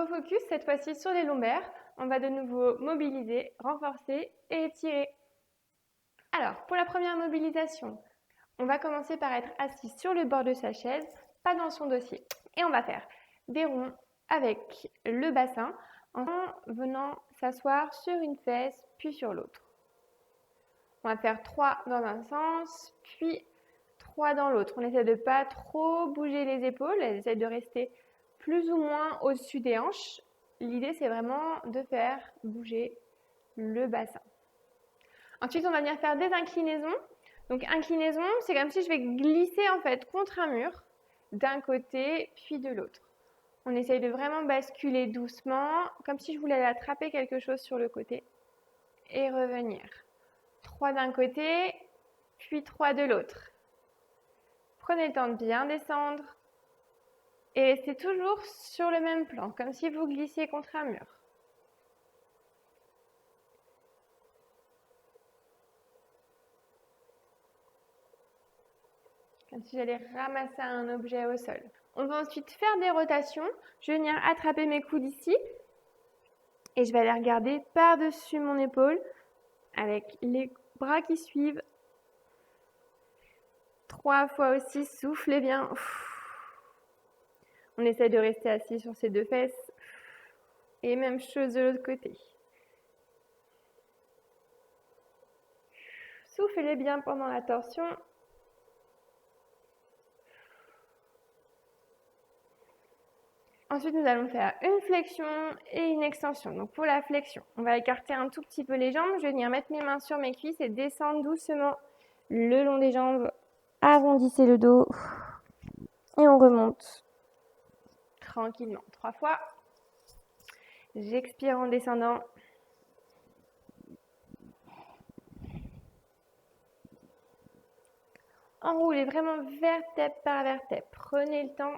Nouveau focus, cette fois-ci sur les lombaires. On va de nouveau mobiliser, renforcer et étirer. Alors, pour la première mobilisation, on va commencer par être assis sur le bord de sa chaise, pas dans son dossier. Et on va faire des ronds avec le bassin en venant s'asseoir sur une fesse puis sur l'autre. On va faire 3 dans un sens, puis 3 dans l'autre. On essaie de ne pas trop bouger les épaules, elles essaient de rester plus ou moins au-dessus des hanches. L'idée, c'est vraiment de faire bouger le bassin. Ensuite, on va venir faire des inclinaisons. Donc, inclinaison, c'est comme si je vais glisser en fait contre un mur d'un côté puis de l'autre. On essaye de vraiment basculer doucement, comme si je voulais attraper quelque chose sur le côté et revenir. 3 d'un côté, puis 3 de l'autre. Prenez le temps de bien descendre et restez toujours sur le même plan, comme si vous glissiez contre un mur. Comme si j'allais ramasser un objet au sol. On va ensuite faire des rotations. Je vais venir attraper mes coudes ici et je vais aller regarder par-dessus mon épaule avec les bras qui suivent. 3 fois aussi, soufflez bien. On essaie de rester assis sur ses 2 fesses. Et même chose de l'autre côté. Soufflez bien pendant la torsion. Ensuite, nous allons faire une flexion et une extension. Donc pour la flexion, on va écarter un tout petit peu les jambes. Je vais venir mettre mes mains sur mes cuisses et descendre doucement le long des jambes. Arrondissez le dos et on remonte tranquillement. 3 fois. J'expire en descendant. Enroulez vraiment vertèbre par vertèbre. Prenez le temps.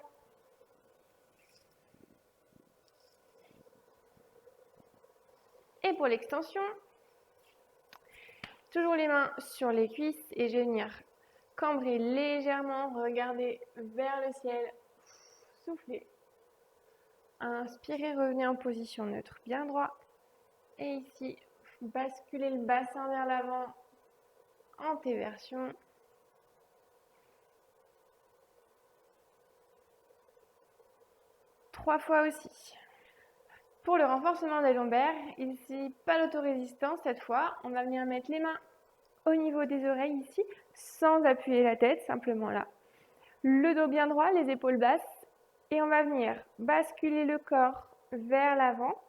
Et pour l'extension, toujours les mains sur les cuisses et je vais venir cambrer légèrement, regarder vers le ciel, soufflez. Inspirez, revenez en position neutre, bien droit. Et ici, basculez le bassin vers l'avant, antéversion. Trois fois aussi. Pour le renforcement des lombaires, ici, pas d'autorésistance cette fois. On va venir mettre les mains au niveau des oreilles ici, sans appuyer la tête, simplement là. Le dos bien droit, les épaules basses. Et on va venir basculer le corps vers l'avant.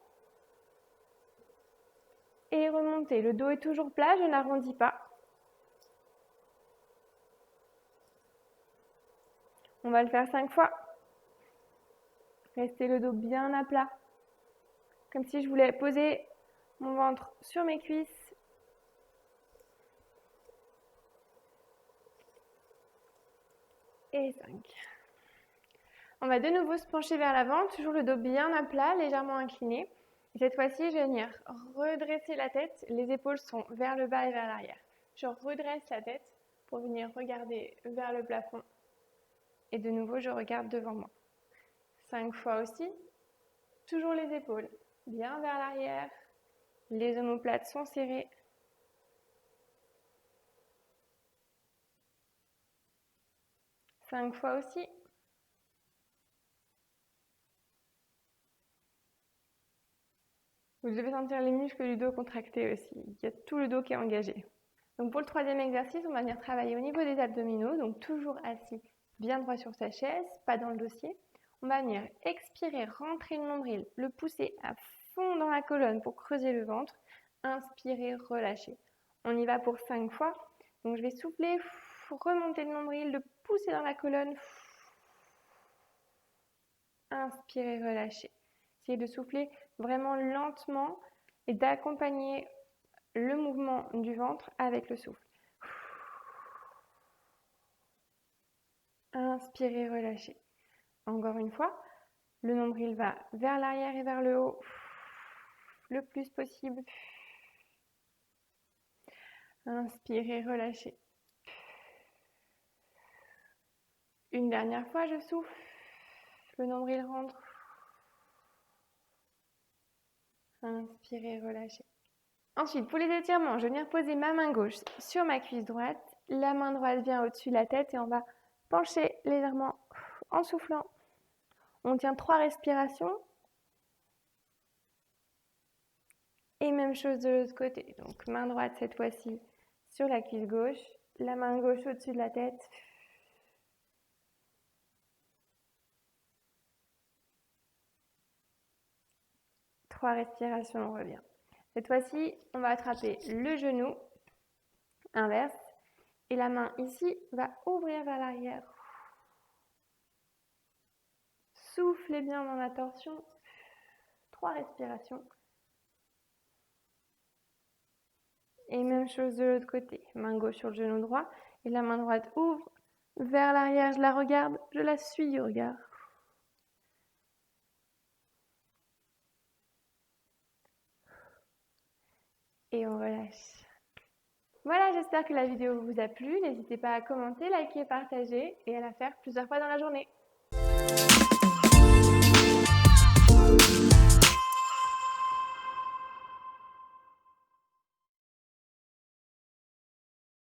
Et remonter. Le dos est toujours plat, je n'arrondis pas. On va le faire 5 fois. Restez le dos bien à plat. Comme si je voulais poser mon ventre sur mes cuisses. Et 5. On va de nouveau se pencher vers l'avant, toujours le dos bien à plat, légèrement incliné. Et cette fois-ci, je vais venir redresser la tête. Les épaules sont vers le bas et vers l'arrière. Je redresse la tête pour venir regarder vers le plafond. Et de nouveau, je regarde devant moi. 5 fois aussi. Toujours les épaules bien vers l'arrière. Les omoplates sont serrées. Cinq fois aussi. Vous devez sentir les muscles du dos contractés aussi. Il y a tout le dos qui est engagé. Donc pour le troisième exercice, on va venir travailler au niveau des abdominaux. Donc toujours assis, bien droit sur sa chaise, pas dans le dossier. On va venir expirer, rentrer le nombril, le pousser à fond dans la colonne pour creuser le ventre. Inspirer, relâcher. On y va pour 5 fois. Donc je vais souffler, remonter le nombril, le pousser dans la colonne. Inspirer, relâcher. Essayez de souffler vraiment lentement et d'accompagner le mouvement du ventre avec le souffle. Inspirez, relâchez. Encore une fois, le nombril va vers l'arrière et vers le haut le plus possible. Inspirez, relâchez. Une dernière fois, je souffle. Le nombril rentre. Inspirez, relâchez. Ensuite, pour les étirements, je viens poser ma main gauche sur ma cuisse droite. La main droite vient au-dessus de la tête et on va pencher légèrement en soufflant. On tient 3 respirations. Et même chose de l'autre côté. Donc main droite cette fois-ci sur la cuisse gauche. La main gauche au-dessus de la tête. Trois respirations, on revient. Cette fois-ci, on va attraper le genou inverse et la main ici va ouvrir vers l'arrière. Soufflez bien dans la torsion. 3 respirations. Et même chose de l'autre côté. Main gauche sur le genou droit et la main droite ouvre vers l'arrière. Je la regarde, je la suis du regard. Et on relâche. Voilà, j'espère que la vidéo vous a plu. N'hésitez pas à commenter, liker, partager et à la faire plusieurs fois dans la journée.